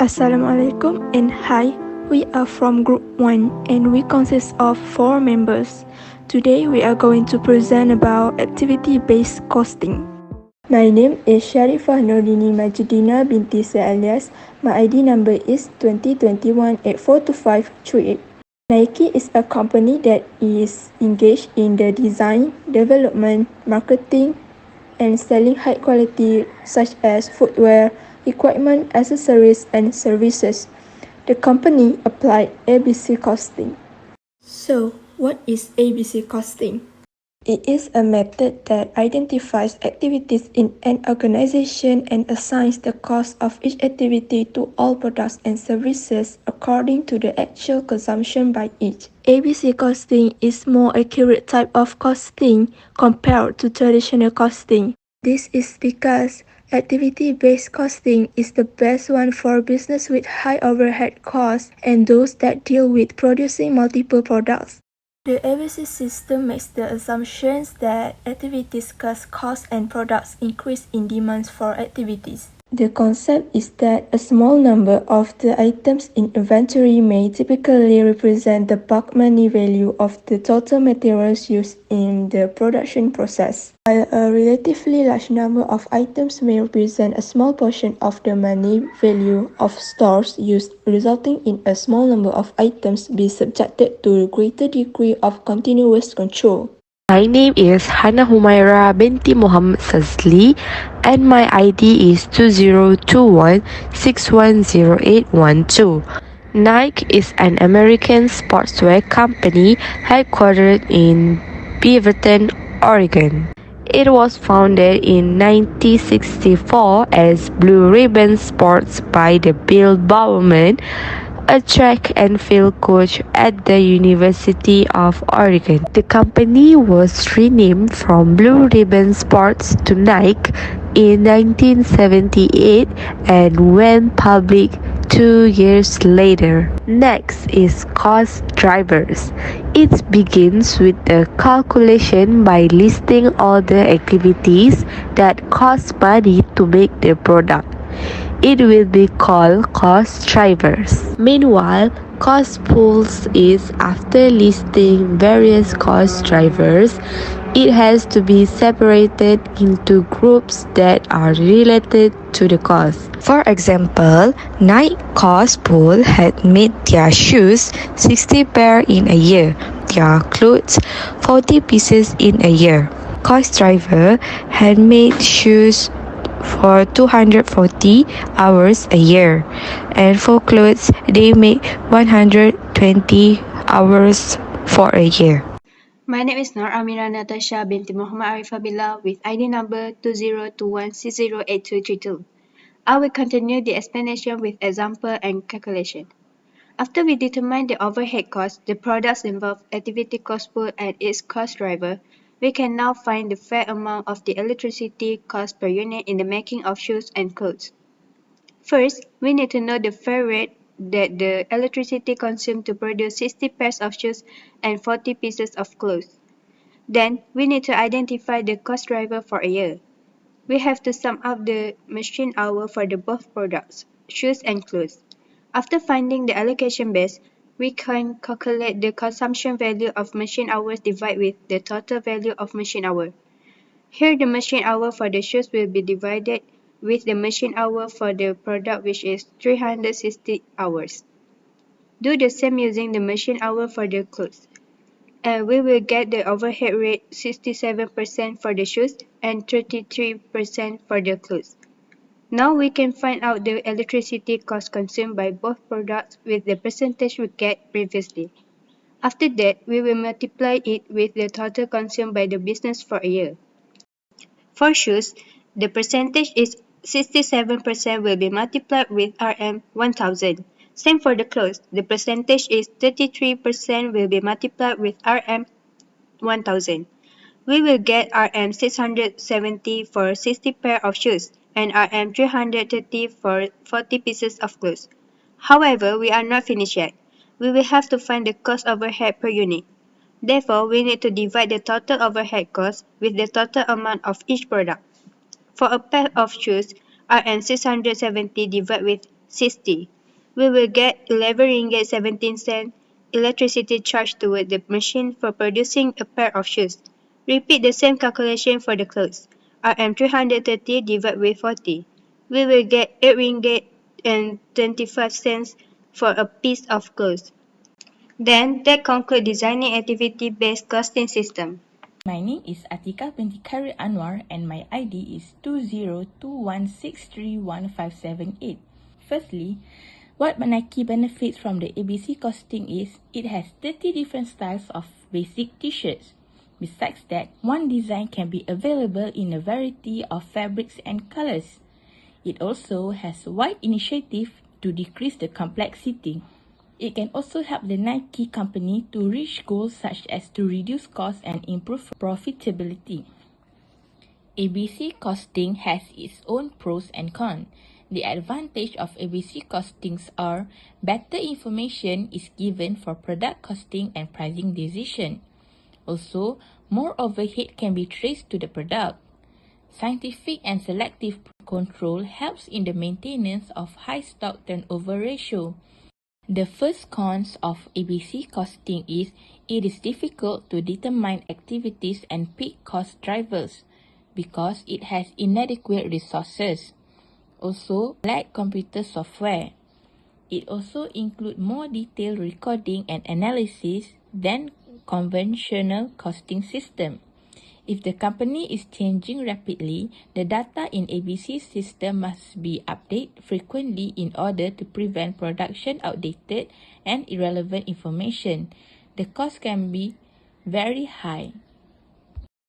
Assalamualaikum and hi, we are from Group 1 and we consist of 4 members. Today we are going to present about activity-based costing. My name is Sharifah Nordini Majidina binti Alias. My ID number is 2021-842538. Nike is a company that is engaged in the design, development, marketing, and selling high quality such as footwear, equipment, accessories, and services. The company applied ABC costing. So, what is ABC costing? It is a method that identifies activities in an organization and assigns the cost of each activity to all products and services according to the actual consumption by each. ABC costing is more accurate type of costing compared to traditional costing. This is because activity-based costing is the best one for business with high overhead costs and those that deal with producing multiple products. The ABC system makes the assumptions that activities cost and products increase in demands for activities. The concept is that a small number of the items in inventory may typically represent the bulk money value of the total materials used in the production process, while a relatively large number of items may represent a small portion of the money value of stores used, resulting in a small number of items be subjected to a greater degree of continuous control. My name is Hana Humaira binti Muhammad Sazli and my ID is 2021610812. Nike is an American sportswear company headquartered in Beaverton, Oregon. It was founded in 1964 as Blue Ribbon Sports by the Bill Bowerman, a track and field coach at the University of Oregon. The company was renamed from Blue Ribbon Sports to Nike in 1978 and went public 2 years later. Next is cost drivers. It begins with the calculation by listing all the activities that cost money to make the product. It will be called cost drivers. Meanwhile, cost pools is after listing various cost drivers, it has to be separated into groups that are related to the cost. For example, Nike cost pool had made their shoes 60 pair in a year, their clothes 40 pieces in a year. Cost driver had made shoes for 240 hours a year, and for clothes they make 120 hours for a year. My name is Nur Amira Natasha binti Muhammad Arifah Billah with ID number 2021608232. I will continue the explanation with example and calculation. After we determine the overhead cost, the products involved, activity cost pool and its cost driver, we can now find the fair amount of the electricity cost per unit in the making of shoes and clothes. First, we need to know the fair rate that the electricity consumed to produce 60 pairs of shoes and 40 pieces of clothes. Then, we need to identify the cost driver for a year. We have to sum up the machine hour for the both products, shoes and clothes. After finding the allocation base, we can calculate the consumption value of machine hours divided with the total value of machine hour. Here the machine hour for the shoes will be divided with the machine hour for the product, which is 360 hours. Do the same using the machine hour for the clothes. And we will get the overhead rate 67% for the shoes and 33% for the clothes. Now we can find out the electricity cost consumed by both products with the percentage we get previously. After that, we will multiply it with the total consumed by the business for a year. For shoes, the percentage is 67% will be multiplied with RM 1000. Same for the clothes, the percentage is 33% will be multiplied with RM 1000. We will get RM 670 for 60 pair of shoes and RM 330 for 40 pieces of clothes. However, we are not finished yet. We will have to find the cost overhead per unit. Therefore, we need to divide the total overhead cost with the total amount of each product. For a pair of shoes, RM 670 divided with 60. We will get 11 ringgit 17 cent electricity charged toward the machine for producing a pair of shoes. Repeat the same calculation for the clothes. RM330 divided with 40. We will get 8 ringgit and 25 cents for a piece of clothes. Then that concludes designing activity-based costing system. My name is Atika binti Khairul Anwar and my ID is 2021631578. Firstly, what Nike benefits from the ABC costing is it has 30 different styles of basic t-shirts. Besides that, one design can be available in a variety of fabrics and colors. It also has wide initiative to decrease the complexity. It can also help the Nike company to reach goals such as to reduce costs and improve profitability. ABC costing has its own pros and cons. The advantage of ABC costings are better information is given for product costing and pricing decision. Also, more overhead can be traced to the product. Scientific and selective control helps in the maintenance of high stock turnover ratio. The first cons of ABC costing is it is difficult to determine activities and peak cost drivers because it has inadequate resources. Also, lack computer software. It also includes more detailed recording and analysis than conventional costing system. If the company is changing rapidly, the data in ABC system must be updated frequently in order to prevent production outdated and irrelevant information. The cost can be very high.